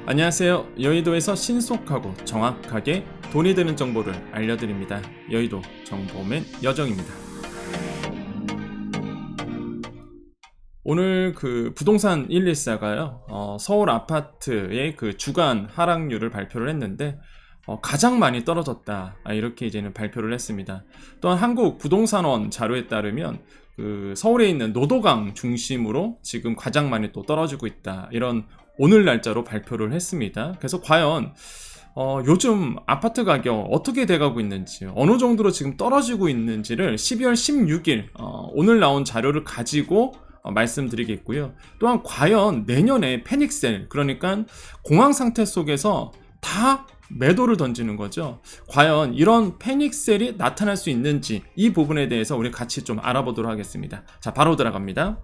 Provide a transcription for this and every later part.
안녕하세요. 여의도에서 신속하고 정확하게 돈이 되는 정보를 알려드립니다. 여의도 정보맨 여정입니다. 오늘 그 부동산 114가요. 서울 아파트의 그 주간 하락률을 발표를 했는데 가장 많이 떨어졌다. 이렇게 이제는 발표를 했습니다. 또한 한국 부동산원 자료에 따르면 그 서울에 있는 노도강 중심으로 지금 가장 많이 또 떨어지고 있다. 이런 오늘 날짜로 발표를 했습니다. 그래서 과연 요즘 아파트 가격 어떻게 돼가고 있는지, 어느 정도로 지금 떨어지고 있는지를 12월 16일 오늘 나온 자료를 가지고 말씀드리겠고요. 또한 과연 내년에 패닉셀, 그러니까 공황 상태 속에서 다 매도를 던지는 거죠. 과연 이런 패닉셀이 나타날 수 있는지, 이 부분에 대해서 우리 같이 좀 알아보도록 하겠습니다. 자, 바로 들어갑니다.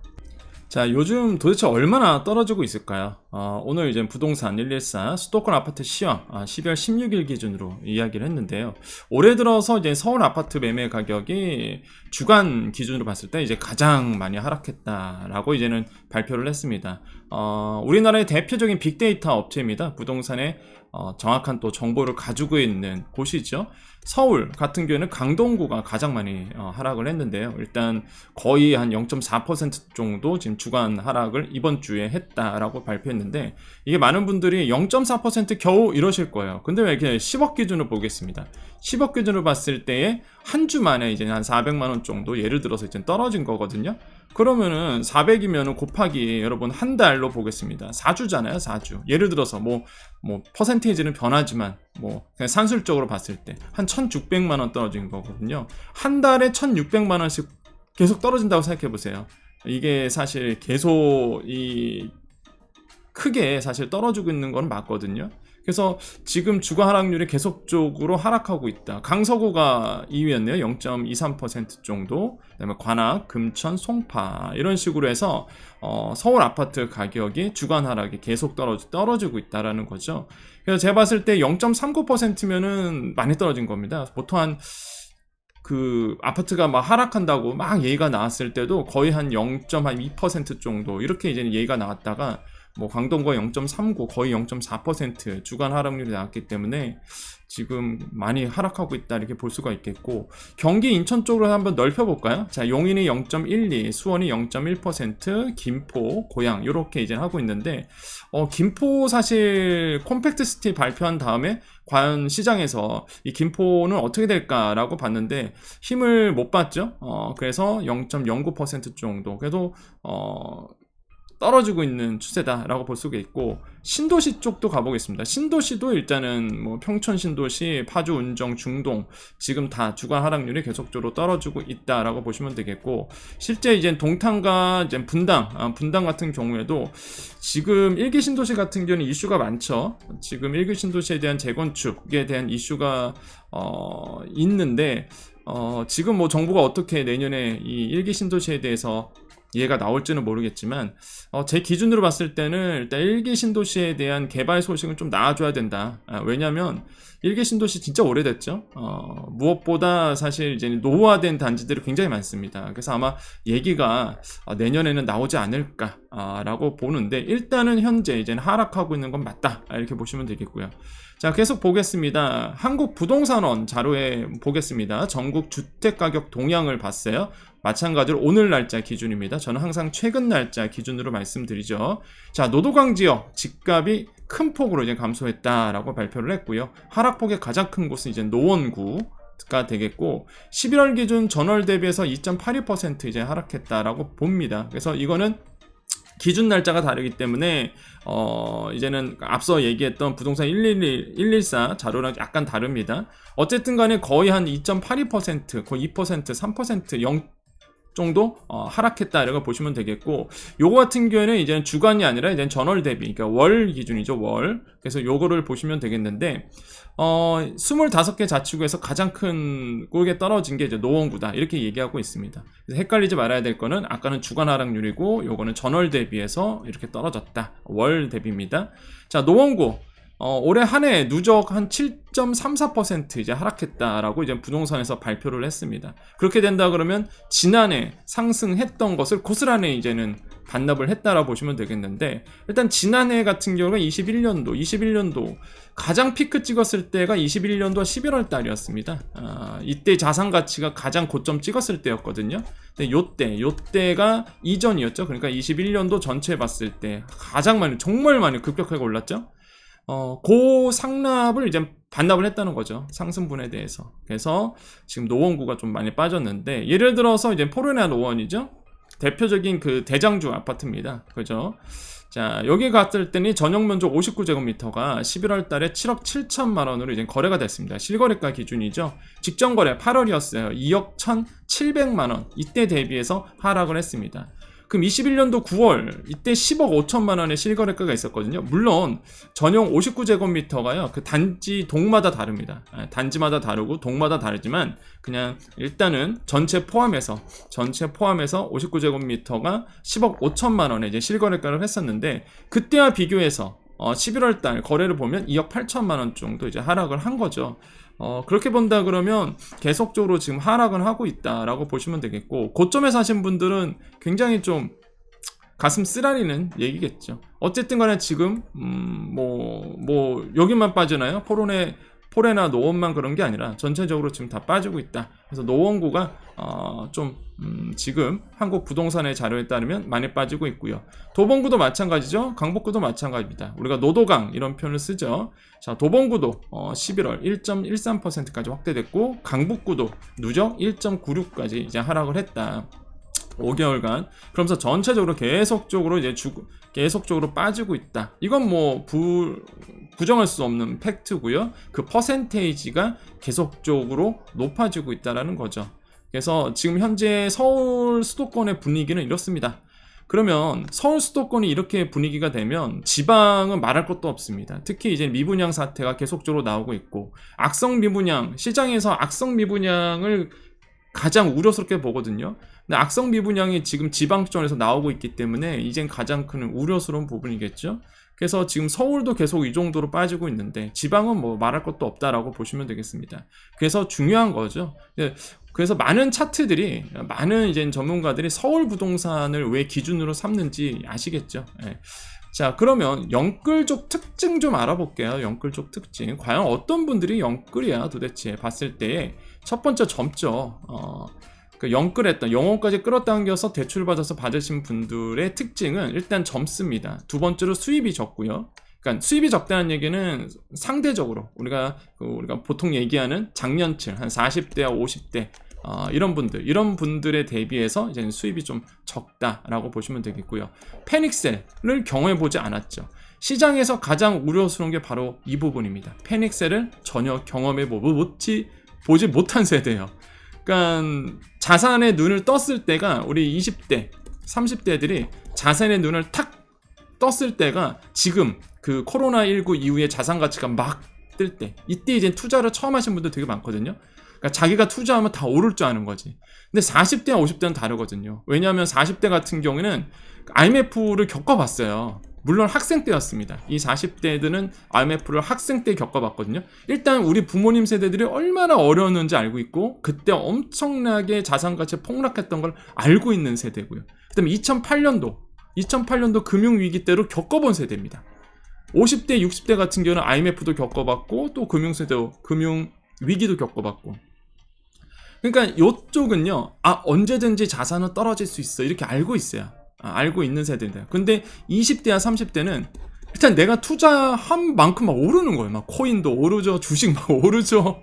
자, 요즘 도대체 얼마나 떨어지고 있을까요? 오늘 이제 부동산 114 수도권 아파트 시황 12월 16일 기준으로 이야기를 했는데요. 올해 들어서 이제 서울 아파트 매매 가격이 주간 기준으로 봤을 때 이제 가장 많이 하락했다라고 이제는 발표를 했습니다. 우리나라의 대표적인 빅데이터 업체입니다. 부동산의 정확한 또 정보를 가지고 있는 곳이죠. 서울 같은 경우에는 강동구가 가장 많이 하락을 했는데요. 일단 거의 한 0.4% 정도 지금 주간 하락을 이번 주에 했다라고 발표했는데, 이게 많은 분들이 0.4% 겨우 이러실 거예요. 근데 왜 이렇게 10억 기준으로 보겠습니다. 10억 기준으로 봤을 때에 한 주 만에 이제 한 400만 원 정도 예를 들어서 이제 떨어진 거거든요. 그러면은 400이면은 곱하기 여러분 한 달로 보겠습니다. 4주잖아요, 4주. 예를 들어서 뭐 퍼센테이지는 변하지만 그냥 산술적으로 봤을 때 한 1,600만 원 떨어진 거거든요. 한 달에 1,600만 원씩 계속 떨어진다고 생각해 보세요. 이게 사실 계속 크게 사실 떨어지고 있는 건 맞거든요. 그래서 지금 주가 하락률이 계속적으로 하락하고 있다. 강서구가 2위였네요. 0.23% 정도. 그다음에 관악, 금천, 송파 이런 식으로 해서 서울 아파트 가격이 주간 하락이 계속 떨어지고 있다라는 거죠. 그래서 제가 봤을 때 0.39%면은 많이 떨어진 겁니다. 보통 그 아파트가 막 하락한다고 막 얘기가 나왔을 때도 거의 한 0.2% 정도 이렇게 이제 얘기가 나왔다가 광동구가 0.39, 거의 0.4% 주간 하락률이 나왔기 때문에 지금 많이 하락하고 있다 이렇게 볼 수가 있겠고, 경기 인천 쪽으로 한번 넓혀볼까요? 자, 용인이 0.12, 수원이 0.1%, 김포, 고양 이렇게 이제 하고 있는데, 김포 사실 콤팩트시티 발표한 다음에 과연 시장에서 이 김포는 어떻게 될까라고 봤는데 힘을 못 봤죠. 그래서 0.09% 정도. 그래도 떨어지고 있는 추세다라고 볼 수가 있고, 신도시 쪽도 가보겠습니다. 신도시도 일단은 평촌 신도시, 파주, 운정, 중동 지금 다 주간 하락률이 계속적으로 떨어지고 있다라고 보시면 되겠고, 실제 이제 동탄과 이제 분당 같은 경우에도 지금 1기 신도시 같은 경우는 이슈가 많죠. 지금 1기 신도시에 대한 재건축에 대한 이슈가 있는데 지금 정부가 어떻게 내년에 이 1기 신도시에 대해서 얘가 나올지는 모르겠지만 제 기준으로 봤을 때는 일단 1기 신도시에 대한 개발 소식은 좀 나와줘야 된다. 왜냐면 1기 신도시 진짜 오래됐죠. 무엇보다 사실 이제 노후화된 단지들이 굉장히 많습니다. 그래서 아마 얘기가 내년에는 나오지 않을까라고 보는데, 일단은 현재 이제는 하락하고 있는 건 맞다 이렇게 보시면 되겠고요. 자, 계속 보겠습니다. 한국 부동산원 자료에 보겠습니다. 전국 주택가격 동향을 봤어요. 마찬가지로 오늘 날짜 기준입니다. 저는 항상 최근 날짜 기준으로 말씀드리죠. 자, 노도강 지역 집값이 큰 폭으로 이제 감소했다라고 발표를 했고요. 하락폭의 가장 큰 곳은 이제 노원구가 되겠고, 11월 기준 전월 대비해서 2.82% 이제 하락했다라고 봅니다. 그래서 이거는 기준 날짜가 다르기 때문에 이제는 앞서 얘기했던 부동산 114 자료랑 약간 다릅니다. 어쨌든 간에 거의 한 2.82%, 거의 2%, 3%, 0 정도 하락했다 이렇게 보시면 되겠고, 요거 같은 경우에는 이제는 주간이 아니라 이제 전월 대비, 그러니까 월 기준이죠, 월. 그래서 요거를 보시면 되겠는데 25개 자치구에서 가장 큰 곳에 떨어진 게 이제 노원구다 이렇게 얘기하고 있습니다. 그래서 헷갈리지 말아야 될 거는 아까는 주간 하락률이고 요거는 전월 대비해서 이렇게 떨어졌다, 월 대비입니다. 자, 노원구 올해 한 해 누적 한 7.34% 이제 하락했다라고 이제 부동산에서 발표를 했습니다. 그렇게 된다 그러면 지난해 상승했던 것을 고스란히 이제는 반납을 했다라고 보시면 되겠는데, 일단 지난해 같은 경우가 21년도 가장 피크 찍었을 때가 21년도 11월 달이었습니다. 이때 자산 가치가 가장 고점 찍었을 때였거든요. 근데 요때가 이전이었죠. 그러니까 21년도 전체 봤을 때 가장 많이, 정말 많이 급격하게 올랐죠. 그 상납을 이제 반납을 했다는 거죠. 상승분에 대해서. 그래서 지금 노원구가 좀 많이 빠졌는데, 예를 들어서 이제 포르네 노원이죠. 대표적인 그 대장주 아파트입니다. 그죠? 자, 여기 갔을 때는 전용 면적 59제곱미터가 11월 달에 7억 7천만 원으로 이제 거래가 됐습니다. 실거래가 기준이죠. 직전 거래 8월이었어요. 2억 1,700만 원. 이때 대비해서 하락을 했습니다. 그럼 21년도 9월 이때 10억 5천만 원의 실거래가가 있었거든요. 물론 전용 59제곱미터가요. 그 단지 동마다 다릅니다. 단지마다 다르고 동마다 다르지만 그냥 일단은 전체 포함해서 59제곱미터가 10억 5천만 원의 이제 실거래가를 했었는데, 그때와 비교해서 11월 달 거래를 보면 2억 8천만 원 정도 이제 하락을 한 거죠. 그렇게 본다 그러면 계속적으로 지금 하락은 하고 있다라고 보시면 되겠고, 고점에 사신 분들은 굉장히 좀 가슴 쓰라리는 얘기겠죠. 어쨌든 간에 지금 여기만 빠지나요? 포레나 노원만 그런 게 아니라 전체적으로 지금 다 빠지고 있다. 그래서 노원구가 지금 한국 부동산의 자료에 따르면 많이 빠지고 있고요. 도봉구도 마찬가지죠. 강북구도 마찬가지입니다. 우리가 노도강 이런 표현을 쓰죠. 자, 도봉구도 11월 1.13%까지 확대됐고, 강북구도 누적 1.96까지 이제 하락을 했다. 5개월간. 그러면서 전체적으로 계속적으로 빠지고 있다. 이건 부정할 수 없는 팩트고요. 그 퍼센테이지가 계속적으로 높아지고 있다라는 거죠. 그래서 지금 현재 서울 수도권의 분위기는 이렇습니다. 그러면 서울 수도권이 이렇게 분위기가 되면 지방은 말할 것도 없습니다. 특히 이제 미분양 사태가 계속적으로 나오고 있고, 악성 미분양, 시장에서 악성 미분양을 가장 우려스럽게 보거든요. 근데 악성 미분양이 지금 지방권에서 나오고 있기 때문에 이젠 가장 큰 우려스러운 부분이겠죠. 그래서 지금 서울도 계속 이 정도로 빠지고 있는데, 지방은 말할 것도 없다라고 보시면 되겠습니다. 그래서 중요한 거죠. 그래서 많은 이제 전문가들이 서울 부동산을 왜 기준으로 삼는지 아시겠죠. 예. 자, 그러면 영끌족 특징 좀 알아볼게요. 영끌족 특징. 과연 어떤 분들이 영끌이야 도대체 봤을 때 첫 번째 젊죠. 그 영혼까지 끌어당겨서 대출받아서 받으신 분들의 특징은 일단 젊습니다. 두 번째로 수입이 적고요. 그러니까 수입이 적다는 얘기는 상대적으로 우리가 보통 얘기하는 장년층 한 40대와 50대 이런 분들에 대비해서 이제 수입이 좀 적다라고 보시면 되겠고요. 패닉셀을 경험해보지 않았죠. 시장에서 가장 우려스러운 게 바로 이 부분입니다. 패닉셀을 전혀 보지 못한 세대예요. 그러니까 자산의 눈을 떴을 때가, 우리 20대, 30대들이 자산의 눈을 탁 떴을 때가 지금 그 코로나19 이후에 자산 가치가 막 뜰 때, 이때 이제 투자를 처음 하신 분들 되게 많거든요. 그러니까 자기가 투자하면 다 오를 줄 아는 거지. 근데 40대와 50대는 다르거든요. 왜냐하면 40대 같은 경우에는 IMF를 겪어봤어요. 물론 학생 때였습니다. 이 40대들은 IMF를 학생 때 겪어봤거든요. 일단 우리 부모님 세대들이 얼마나 어려웠는지 알고 있고, 그때 엄청나게 자산가치 폭락했던 걸 알고 있는 세대고요. 그 다음에 2008년도 금융위기 때로 겪어본 세대입니다. 50대, 60대 같은 경우는 IMF도 겪어봤고, 또 금융위기도 겪어봤고. 그러니까 이쪽은요, 언제든지 자산은 떨어질 수 있어, 이렇게 알고 있어요. 알고 있는 세대인데, 근데 20대와 30대는 일단 내가 투자한 만큼 막 오르는 거예요. 막 코인도 오르죠, 주식 막 오르죠.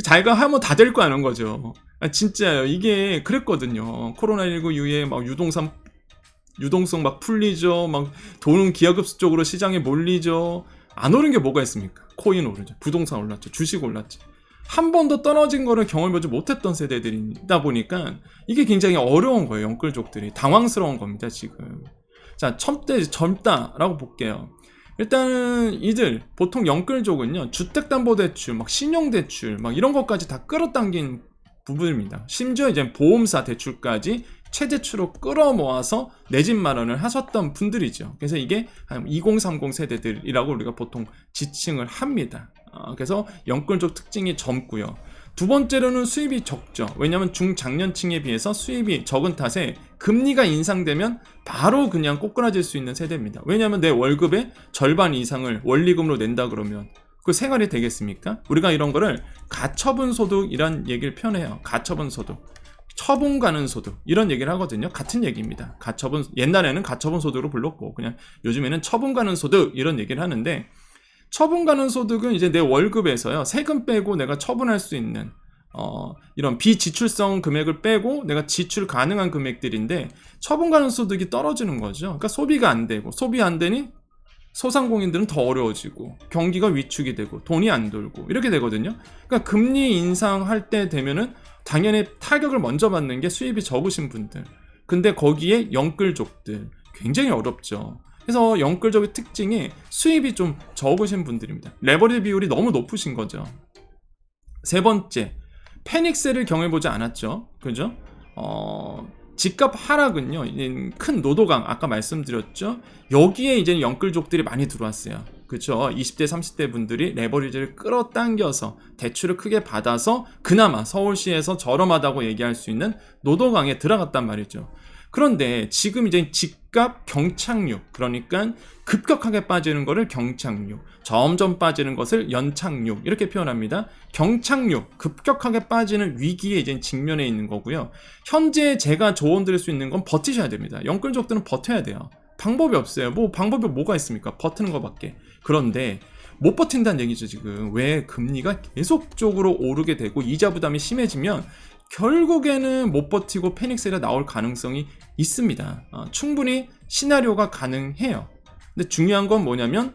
자기가 하면 다 될 거 아는 거죠. 진짜요. 이게 그랬거든요. 코로나19 이후에 막 유동성 막 풀리죠. 막 돈은 기하급수 쪽으로 시장에 몰리죠. 안 오른 게 뭐가 있습니까? 코인 오르죠, 부동산 올랐죠, 주식 올랐죠. 한 번도 떨어진 거를 경험해보지 못했던 세대들이다 보니까 이게 굉장히 어려운 거예요. 영끌족들이 당황스러운 겁니다 지금. 자, 젊다라고 볼게요. 일단은 이들 보통 영끌족은요, 주택담보대출, 막 신용대출, 막 이런 것까지 다 끌어당긴 부분입니다. 심지어 이제 보험사 대출까지 최대치로 끌어모아서 내 집 마련을 하셨던 분들이죠. 그래서 이게 2030 세대들이라고 우리가 보통 지칭을 합니다. 그래서 영끌족 특징이 젊고요. 두 번째로는 수입이 적죠. 왜냐하면 중장년층에 비해서 수입이 적은 탓에 금리가 인상되면 바로 그냥 꼬꾸라질 수 있는 세대입니다. 왜냐하면 내 월급의 절반 이상을 원리금으로 낸다 그러면 그 생활이 되겠습니까? 우리가 이런 거를 가처분 소득이란 얘기를 표현해요. 가처분 소득. 처분 가는 소득 이런 얘기를 하거든요. 같은 얘기입니다. 가처분, 옛날에는 가처분 소득으로 불렀고 그냥 요즘에는 처분 가는 소득 이런 얘기를 하는데, 처분 가는 소득은 이제 내 월급에서요 세금 빼고 내가 처분할 수 있는 이런 비지출성 금액을 빼고 내가 지출 가능한 금액들인데, 처분 가는 소득이 떨어지는 거죠. 그러니까 소비가 안 되고, 소비 안 되니 소상공인들은 더 어려워지고 경기가 위축이 되고 돈이 안 돌고 이렇게 되거든요. 그러니까 금리 인상할 때 되면은 당연히 타격을 먼저 받는 게 수입이 적으신 분들. 근데 거기에 영끌족들 굉장히 어렵죠. 그래서 영끌족의 특징이 수입이 좀 적으신 분들입니다. 레버리지 비율이 너무 높으신 거죠. 세 번째, 패닉셀을 경험해보지 않았죠. 그죠? 집값 하락은요, 큰 노도강, 아까 말씀드렸죠. 여기에 이제 영끌족들이 많이 들어왔어요. 그렇죠. 20대, 30대 분들이 레버리지를 끌어당겨서 대출을 크게 받아서 그나마 서울시에서 저렴하다고 얘기할 수 있는 노도강에 들어갔단 말이죠. 그런데 지금 이제 집값 경착륙, 그러니까 급격하게 빠지는 것을 경착륙, 점점 빠지는 것을 연착륙 이렇게 표현합니다. 경착륙, 급격하게 빠지는 위기에 이제 직면해 있는 거고요. 현재 제가 조언 드릴 수 있는 건 버티셔야 됩니다. 영끌족들은 버텨야 돼요. 방법이 없어요. 방법이 뭐가 있습니까? 버티는 것밖에. 그런데 못 버틴다는 얘기죠. 지금 왜 금리가 계속적으로 오르게 되고 이자 부담이 심해지면 결국에는 못 버티고 패닉셀이 나올 가능성이 있습니다. 충분히 시나리오가 가능해요. 근데 중요한 건 뭐냐면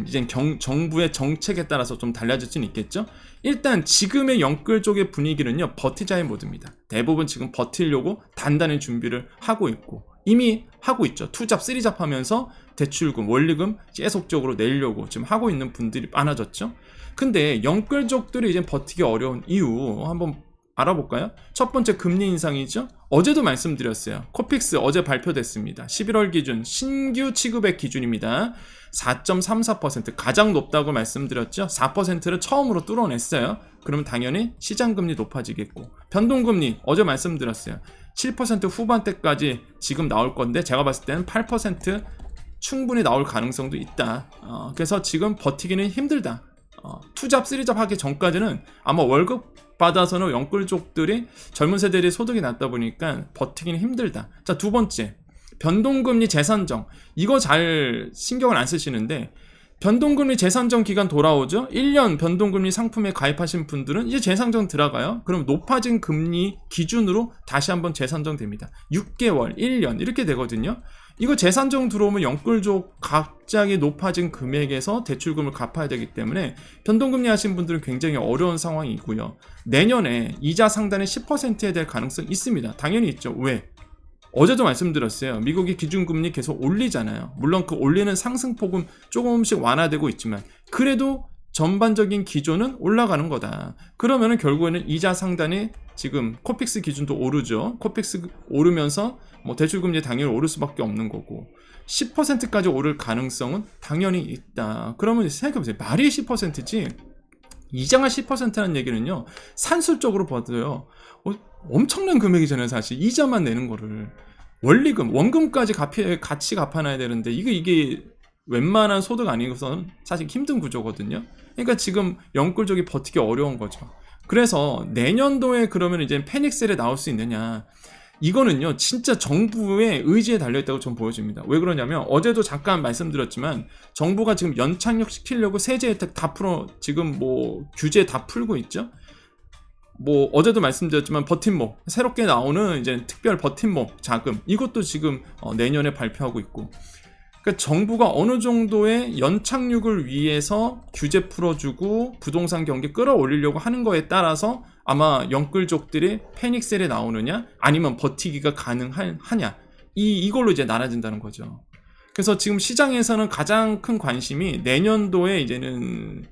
이제 정부의 정책에 따라서 좀 달라질 수는 있겠죠. 일단 지금의 영끌 쪽의 분위기는요, 버티자의 모드입니다. 대부분 지금 버티려고 단단히 준비를 하고 있고 이미 하고 있죠. 투잡, 쓰리잡 하면서 대출금, 원리금 계속적으로 내려고 지금 하고 있는 분들이 많아졌죠. 근데 영끌족들이 이제 버티기 어려운 이유 한번 알아볼까요? 첫 번째, 금리 인상이죠. 어제도 말씀드렸어요. 코픽스 어제 발표됐습니다. 11월 기준 신규 취급액 기준입니다. 4.34% 가장 높다고 말씀드렸죠. 4%를 처음으로 뚫어냈어요. 그러면 당연히 시장금리 높아지겠고, 변동금리 어제 말씀드렸어요. 7% 후반대까지 지금 나올 건데 제가 봤을 때는 8% 충분히 나올 가능성도 있다. 그래서 지금 버티기는 힘들다. 투잡, 쓰리잡 하기 전까지는 아마 월급 받아서는 영끌족들이 젊은 세대들이 소득이 낮다 보니까 버티기는 힘들다. 자, 두 번째, 변동금리 재산정. 이거 잘 신경을 안 쓰시는데 변동금리 재산정 기간 돌아오죠. 1년 변동금리 상품에 가입하신 분들은 이제 재산정 들어가요. 그럼 높아진 금리 기준으로 다시 한번 재산정 됩니다. 6개월, 1년 이렇게 되거든요. 이거 재산정 들어오면 영끌족 갑자기 높아진 금액에서 대출금을 갚아야 되기 때문에 변동금리 하신 분들은 굉장히 어려운 상황이고요. 내년에 이자 상단이 10%에 될 가능성이 있습니다. 당연히 있죠. 왜? 어제도 말씀드렸어요. 미국이 기준금리 계속 올리잖아요. 물론 그 올리는 상승폭은 조금씩 완화되고 있지만 그래도 전반적인 기조는 올라가는 거다. 그러면은 결국에는 이자 상단이 지금 코픽스 기준도 오르죠. 코픽스 오르면서 뭐 대출금리 당연히 오를 수밖에 없는 거고 10%까지 오를 가능성은 당연히 있다. 그러면 생각해보세요. 말이 10%지 이자가 10%라는 얘기는요, 산술적으로 봐도요 엄청난 금액이잖아요. 사실 이자만 내는 거를 원리금, 원금까지 같이 갚아놔야 되는데 이게 웬만한 소득 아니고서는 사실 힘든 구조거든요. 그러니까 지금 영끌족이 버티기 어려운 거죠. 그래서 내년도에 그러면 이제 패닉셀에 나올 수 있느냐, 이거는요 진짜 정부의 의지에 달려있다고 전 보여집니다. 왜 그러냐면 어제도 잠깐 말씀드렸지만 정부가 지금 연착륙 시키려고 세제 혜택 다 풀어, 지금 뭐 규제 다 풀고 있죠. 뭐 어제도 말씀드렸지만 버팀목, 새롭게 나오는 이제 특별 버팀목 자금, 이것도 지금 내년에 발표하고 있고, 그러니까 정부가 어느 정도의 연착륙을 위해서 규제 풀어주고 부동산 경기 끌어올리려고 하는 거에 따라서 아마 영끌족들이 패닉셀에 나오느냐 아니면 버티기가 가능하냐, 이걸로 이제 나눠진다는 거죠. 그래서 지금 시장에서는 가장 큰 관심이 내년도에 이제는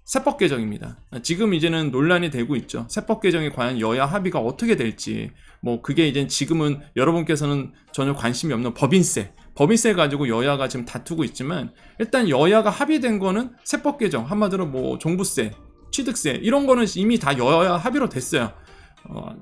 세법 개정입니다. 지금 이제는 논란이 되고 있죠. 세법 개정이 과연 여야 합의가 어떻게 될지, 뭐 그게 이제 지금은 여러분께서는 전혀 관심이 없는 법인세 가지고 여야가 지금 다투고 있지만 일단 여야가 합의된 거는 세법 개정, 한마디로 뭐 종부세, 취득세 이런 거는 이미 다 여야 합의로 됐어요.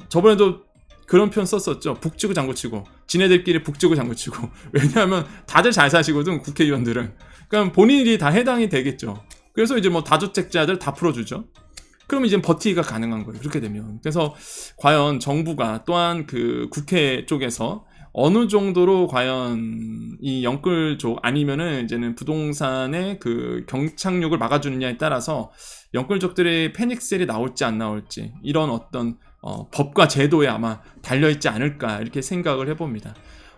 저번에도 그런 표현 썼었죠. 북치고 장구치고. 지네들끼리 북치고 장구치고. 왜냐하면 다들 잘 사시거든, 국회의원들은. 그러니까 본인이 다 해당이 되겠죠. 그래서 이제 뭐 다주택자들 다 풀어주죠. 그러면 이제 버티기가 가능한 거예요. 그렇게 되면. 그래서 과연 정부가 또한 그 국회 쪽에서 어느 정도로 과연 이 영끌족 아니면은 이제는 부동산의 그 경착륙을 막아주느냐에 따라서 영끌족들의 패닉셀이 나올지 안 나올지 이런 어떤 법과 제도에 아마 달려있지 않을까 이렇게 생각을 해봅니다.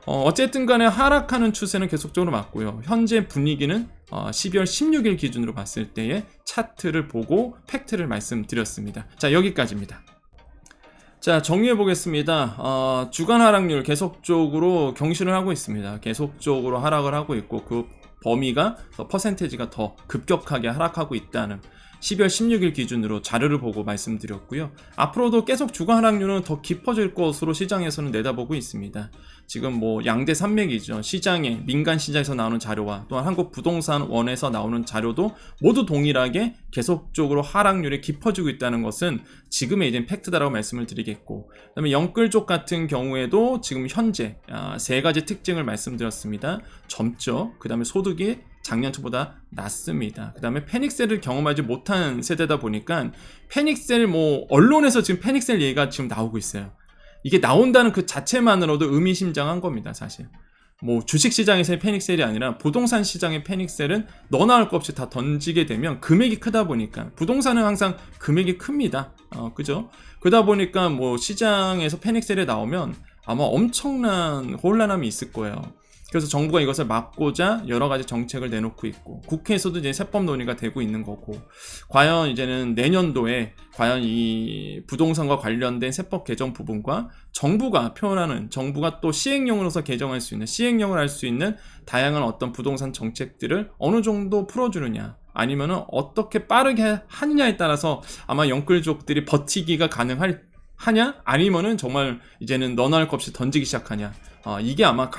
어쨌든 간에 하락하는 추세는 계속적으로 맞고요. 현재 분위기는 12월 16일 기준으로 봤을 때의 차트를 보고 팩트를 말씀드렸습니다. 자, 여기까지입니다. 자, 정리해 보겠습니다. 주간 하락률 계속적으로 경신을 하고 있습니다. 계속적으로 하락을 하고 있고 그 범위가 퍼센테이지가 더 급격하게 하락하고 있다는 12월 16일 기준으로 자료를 보고 말씀드렸고요. 앞으로도 계속 주간 하락률은 더 깊어질 것으로 시장에서는 내다보고 있습니다. 지금 뭐 양대 산맥이죠. 시장에 민간 시장에서 나오는 자료와 또한 한국부동산원에서 나오는 자료도 모두 동일하게 계속적으로 하락률이 깊어지고 있다는 것은 지금의 이제 팩트다라고 말씀을 드리겠고, 그다음에 영끌족 같은 경우에도 지금 현재 세 가지 특징을 말씀드렸습니다. 젊죠. 그다음에 소득이 작년 초보다 낮습니다. 그 다음에 패닉셀을 경험하지 못한 세대다 보니까 패닉셀 뭐 언론에서 지금 패닉셀 얘기가 지금 나오고 있어요. 이게 나온다는 그 자체만으로도 의미심장한 겁니다. 사실 뭐 주식시장에서의 패닉셀이 아니라 부동산 시장의 패닉셀은 너나 할 것 없이 다 던지게 되면 금액이 크다 보니까, 부동산은 항상 금액이 큽니다. 그죠? 그러다 보니까 뭐 시장에서 패닉셀이 나오면 아마 엄청난 혼란함이 있을 거예요. 그래서 정부가 이것을 막고자 여러 가지 정책을 내놓고 있고, 국회에서도 이제 세법 논의가 되고 있는 거고, 과연 이제는 내년도에 과연 이 부동산과 관련된 세법 개정 부분과 정부가 표현하는, 정부가 또 시행령으로서 개정할 수 있는, 시행령을 할 수 있는 다양한 어떤 부동산 정책들을 어느 정도 풀어주느냐, 아니면은 어떻게 빠르게 하느냐에 따라서 아마 영끌족들이 버티기가 하냐, 아니면은 정말 이제는 너나 할 것 없이 던지기 시작하냐, 이게 아마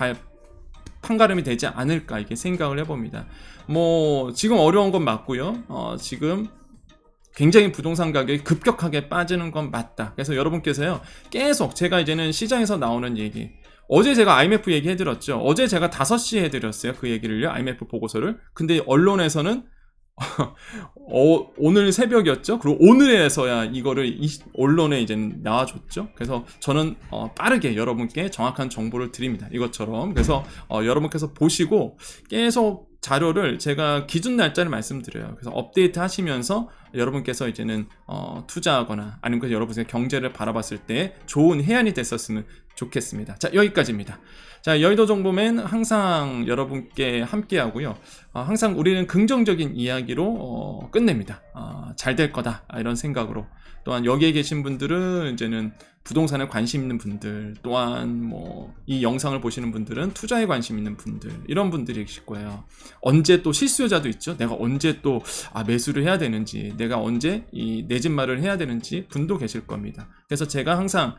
판가름이 되지 않을까 이렇게 생각을 해봅니다. 뭐 지금 어려운 건 맞고요. 지금 굉장히 부동산 가격이 급격하게 빠지는 건 맞다. 그래서 여러분께서요, 계속 제가 이제는 시장에서 나오는 얘기, 어제 제가 IMF 얘기 해드렸죠. 어제 제가 5시에 해드렸어요. 그 얘기를요, IMF 보고서를. 근데 언론에서는 오늘 새벽이었죠. 그리고 오늘에서야 이거를 언론에 이제 나와줬죠. 그래서 저는 빠르게 여러분께 정확한 정보를 드립니다. 이것처럼. 그래서 여러분께서 보시고 계속 자료를 제가 기준 날짜를 말씀드려요. 그래서 업데이트 하시면서 여러분께서 이제는 투자하거나 아니면 여러분의 경제를 바라봤을 때 좋은 해안이 됐었으면 좋겠습니다. 자, 여기까지입니다. 자, 여의도 정보맨 항상 여러분께 함께 하고요. 항상 우리는 긍정적인 이야기로 끝냅니다. 잘 될 거다, 이런 생각으로. 또한 여기에 계신 분들은 이제는 부동산에 관심 있는 분들, 또한 뭐 이 영상을 보시는 분들은 투자에 관심 있는 분들, 이런 분들이 계실 거예요. 언제 또 실수요자도 있죠. 내가 언제 또 매수를 해야 되는지, 내가 언제 이 내 집 마련을 해야 되는지 분도 계실 겁니다. 그래서 제가 항상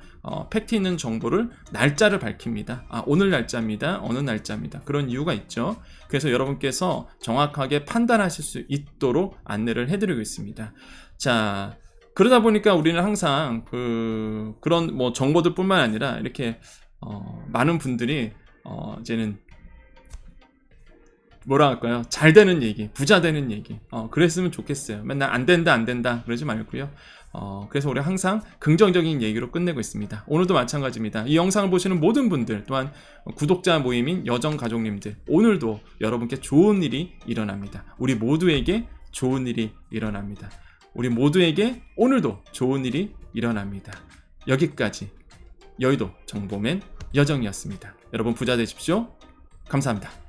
팩트 있는 정보를 날짜를 밝힙니다. 오늘 날짜입니다, 어느 날짜입니다. 그런 이유가 있죠. 그래서 여러분께서 정확하게 판단하실 수 있도록 안내를 해드리고 있습니다. 자, 그러다 보니까 우리는 항상 그런 뭐 정보들뿐만 아니라 이렇게 많은 분들이 이제는 뭐라 할까요? 잘 되는 얘기, 부자 되는 얘기, 그랬으면 좋겠어요. 맨날 안 된다 그러지 말고요. 그래서 우리 항상 긍정적인 얘기로 끝내고 있습니다. 오늘도 마찬가지입니다. 이 영상을 보시는 모든 분들, 또한 구독자 모임인 여정가족님들, 오늘도 여러분께 좋은 일이 일어납니다. 우리 모두에게 좋은 일이 일어납니다. 우리 모두에게 오늘도 좋은 일이 일어납니다. 여기까지 여의도 정보맨 여정이었습니다. 여러분 부자 되십시오. 감사합니다.